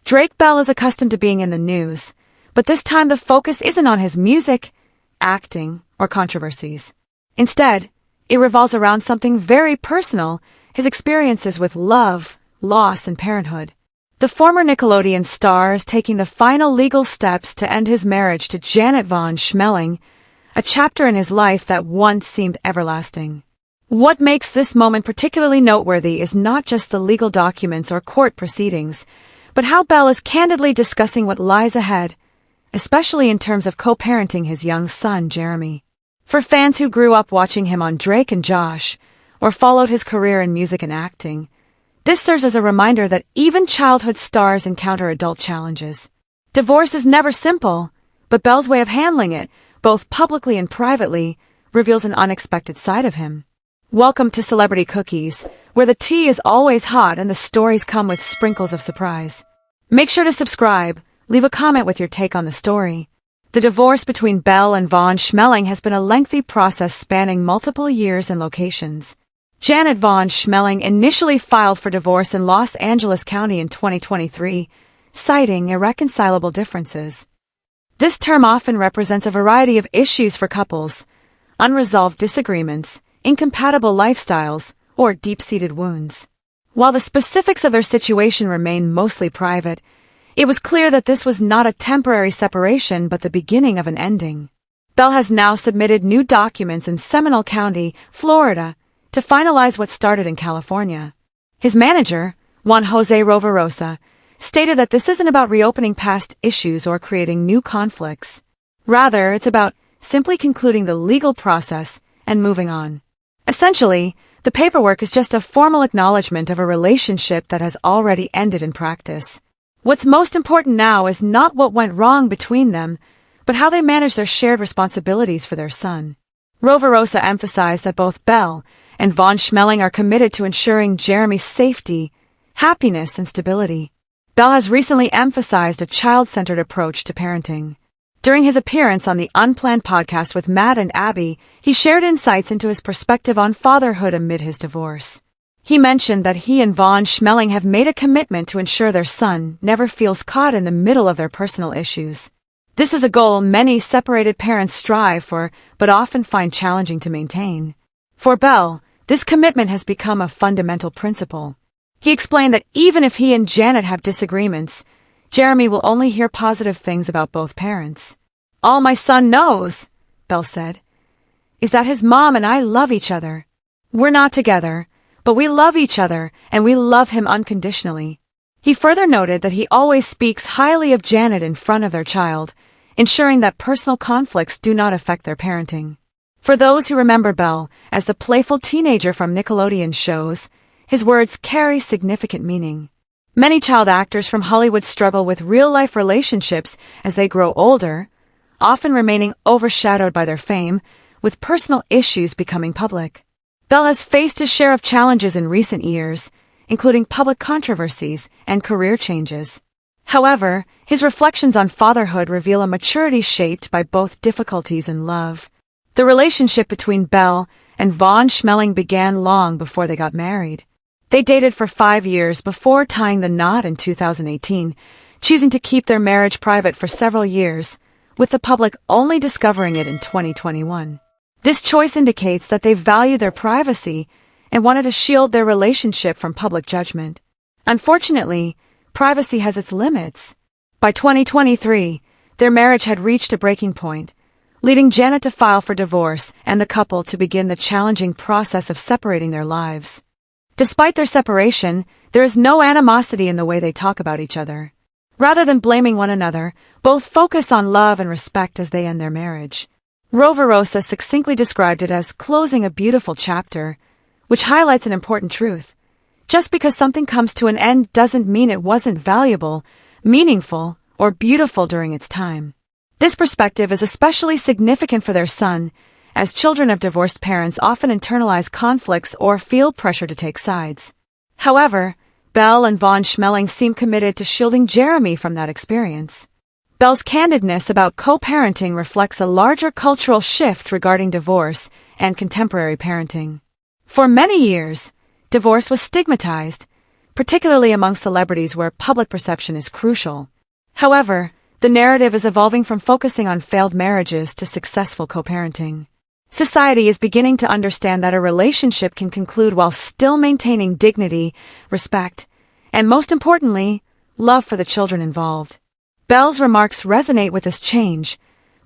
Drake Bell is accustomed to being in the news, but this time the focus isn't on his music, acting, or controversies. Instead, it revolves around something very personal, his experiences with love, loss, and parenthood. The former Nickelodeon star is taking the final legal steps to end his marriage to Janet Von Schmeling, a chapter in his life that once seemed everlasting. What makes this moment particularly noteworthy is not just the legal documents or court proceedings, but how Bell is candidly discussing what lies ahead, especially in terms of co-parenting his young son, Jeremy. For fans who grew up watching him on Drake and Josh, or followed his career in music and acting, this serves as a reminder that even childhood stars encounter adult challenges. Divorce is never simple, but Bell's way of handling it, both publicly and privately, reveals an unexpected side of him. Welcome to Celebrity Cookies, where the tea is always hot and the stories come with sprinkles of surprise. Make sure to subscribe, leave a comment with your take on the story. The divorce between Bell and Von Schmeling has been a lengthy process spanning multiple years and locations. Janet Von Schmeling initially filed for divorce in Los Angeles County in 2023, citing irreconcilable differences. This term often represents a variety of issues for couples: unresolved disagreements, incompatible lifestyles, or deep-seated wounds. While the specifics of their situation remain mostly private, it was clear that this was not a temporary separation but the beginning of an ending. Bell has now submitted new documents in Seminole County, Florida, to finalize what started in California. His manager, Juan Jose Roverosa, stated that this isn't about reopening past issues or creating new conflicts. Rather, it's about simply concluding the legal process and moving on. Essentially, the paperwork is just a formal acknowledgement of a relationship that has already ended in practice. What's most important now is not what went wrong between them, but how they manage their shared responsibilities for their son. Roverosa emphasized that both Bell and Von Schmeling are committed to ensuring Jeremy's safety, happiness, and stability. Bell has recently emphasized a child-centered approach to parenting. During his appearance on the Unplanned podcast with Matt and Abby, he shared insights into his perspective on fatherhood amid his divorce. He mentioned that he and Von Schmeling have made a commitment to ensure their son never feels caught in the middle of their personal issues. This is a goal many separated parents strive for, but often find challenging to maintain. For Bell, this commitment has become a fundamental principle. He explained that even if he and Janet have disagreements, Jeremy will only hear positive things about both parents. "All my son knows," Bell said, "is that his mom and I love each other. We're not together, but we love each other and we love him unconditionally." He further noted that he always speaks highly of Janet in front of their child, ensuring that personal conflicts do not affect their parenting. For those who remember Bell as the playful teenager from Nickelodeon shows, his words carry significant meaning. Many child actors from Hollywood struggle with real-life relationships as they grow older, often remaining overshadowed by their fame, with personal issues becoming public. Bell has faced his share of challenges in recent years, including public controversies and career changes. However, his reflections on fatherhood reveal a maturity shaped by both difficulties and love. The relationship between Bell and Von Schmeling began long before they got married. They dated for 5 years before tying the knot in 2018, choosing to keep their marriage private for several years, with the public only discovering it in 2021. This choice indicates that they value their privacy and wanted to shield their relationship from public judgment. Unfortunately, privacy has its limits. By 2023, their marriage had reached a breaking point, leading Janet to file for divorce and the couple to begin the challenging process of separating their lives. Despite their separation, there is no animosity in the way they talk about each other. Rather than blaming one another, both focus on love and respect as they end their marriage. Roverosa succinctly described it as closing a beautiful chapter, which highlights an important truth. Just because something comes to an end doesn't mean it wasn't valuable, meaningful, or beautiful during its time. This perspective is especially significant for their son, as children of divorced parents often internalize conflicts or feel pressure to take sides. However, Bell and Von Schmeling seem committed to shielding Jeremy from that experience. Bell's candidness about co-parenting reflects a larger cultural shift regarding divorce and contemporary parenting. For many years, divorce was stigmatized. particularly among celebrities where public perception is crucial. However, the narrative is evolving from focusing on failed marriages to successful co-parenting. Society is beginning to understand that a relationship can conclude while still maintaining dignity, respect, and most importantly, love for the children involved. Belle's remarks resonate with this change,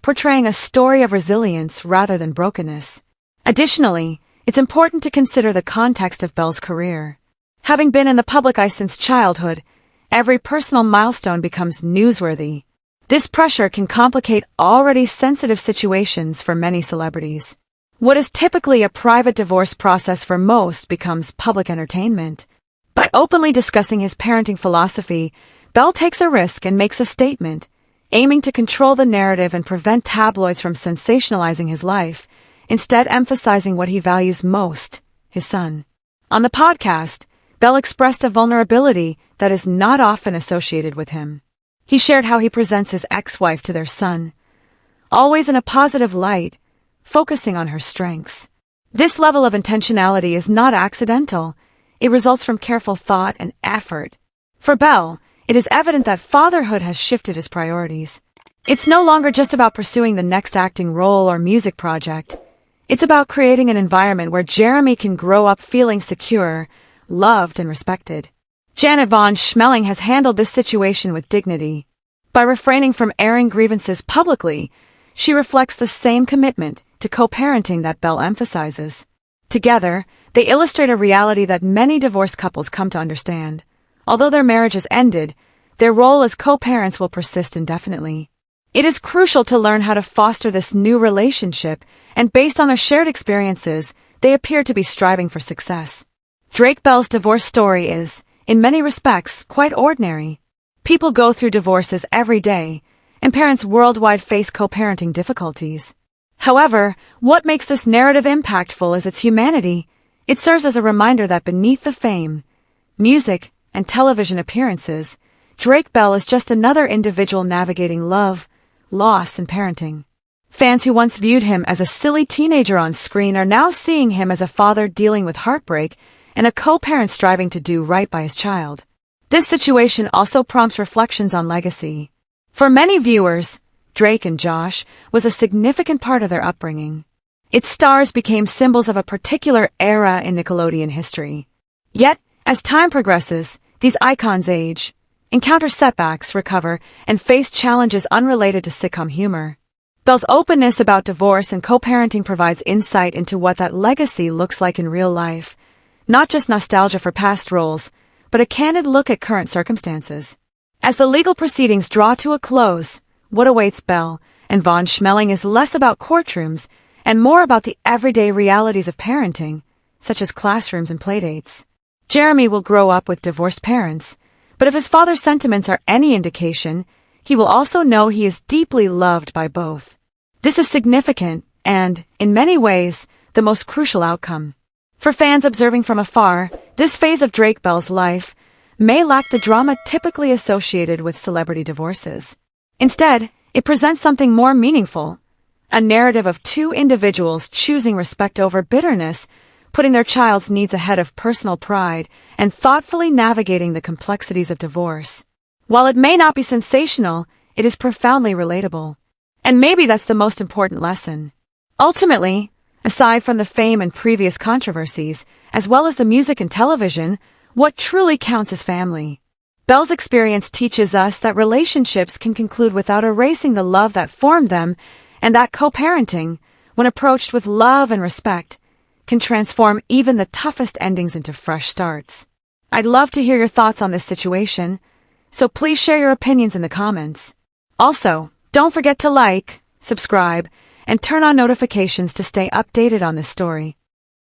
portraying a story of resilience rather than brokenness. Additionally, it's important to consider the context of Belle's career. Having been in the public eye since childhood, every personal milestone becomes newsworthy. This pressure can complicate already sensitive situations for many celebrities. What is typically a private divorce process for most becomes public entertainment. By openly discussing his parenting philosophy, Belle takes a risk and makes a statement, aiming to control the narrative and prevent tabloids from sensationalizing his life, instead emphasizing what he values most, his son. On the podcast, Belle expressed a vulnerability that is not often associated with him. He shared how he presents his ex-wife to their son, always in a positive light, focusing on her strengths. This level of intentionality is not accidental. It results from careful thought and effort. For Belle, it is evident that fatherhood has shifted his priorities. It's no longer just about pursuing the next acting role or music project. It's about creating an environment where Jeremy can grow up feeling secure, loved, and respected. Janet Von Schmeling has handled this situation with dignity. By refraining from airing grievances publicly, she reflects the same commitment to co-parenting that Belle emphasizes. Together, they illustrate a reality that many divorced couples come to understand. Although their marriage has ended, their role as co-parents will persist indefinitely. It is crucial to learn how to foster this new relationship, and based on their shared experiences, they appear to be striving for success. Drake Belle's divorce story is, in many respects, quite ordinary. People go through divorces every day, and parents worldwide face co-parenting difficulties. However, what makes this narrative impactful is its humanity. It serves as a reminder that beneath the fame, music, and television appearances, Drake Belle is just another individual navigating love, loss, and parenting. Fans who once viewed him as a silly teenager on screen are now seeing him as a father dealing with heartbreak and a co-parent striving to do right by his child. This situation also prompts reflections on legacy. For many viewers, Drake and Josh was a significant part of their upbringing. Its stars became symbols of a particular era in Nickelodeon history. Yet, as time progresses, these icons age, encounter setbacks, recover, and face challenges unrelated to sitcom humor. Belle's openness about divorce and co-parenting provides insight into what that legacy looks like in real life. Not just nostalgia for past roles, but a candid look at current circumstances. As the legal proceedings draw to a close, what awaits Belle and Von Schmeling is less about courtrooms and more about the everyday realities of parenting, such as classrooms and playdates. Jeremy will grow up with divorced parents, but if his father's sentiments are any indication, he will also know he is deeply loved by both. This is significant and, in many ways, the most crucial outcome. For fans observing from afar, this phase of Drake Belle's life may lack the drama typically associated with celebrity divorces. Instead, it presents something more meaningful, a narrative of two individuals choosing respect over bitterness, putting their child's needs ahead of personal pride, and thoughtfully navigating the complexities of divorce. While it may not be sensational, it is profoundly relatable. And maybe that's the most important lesson. Ultimately, aside from the fame and previous controversies, as well as the music and television, what truly counts is family. Belle's experience teaches us that relationships can conclude without erasing the love that formed them, and that co-parenting, when approached with love and respect, can transform even the toughest endings into fresh starts. I'd love to hear your thoughts on this situation, so please share your opinions in the comments. Also, don't forget to like, subscribe, and turn on notifications to stay updated on this story.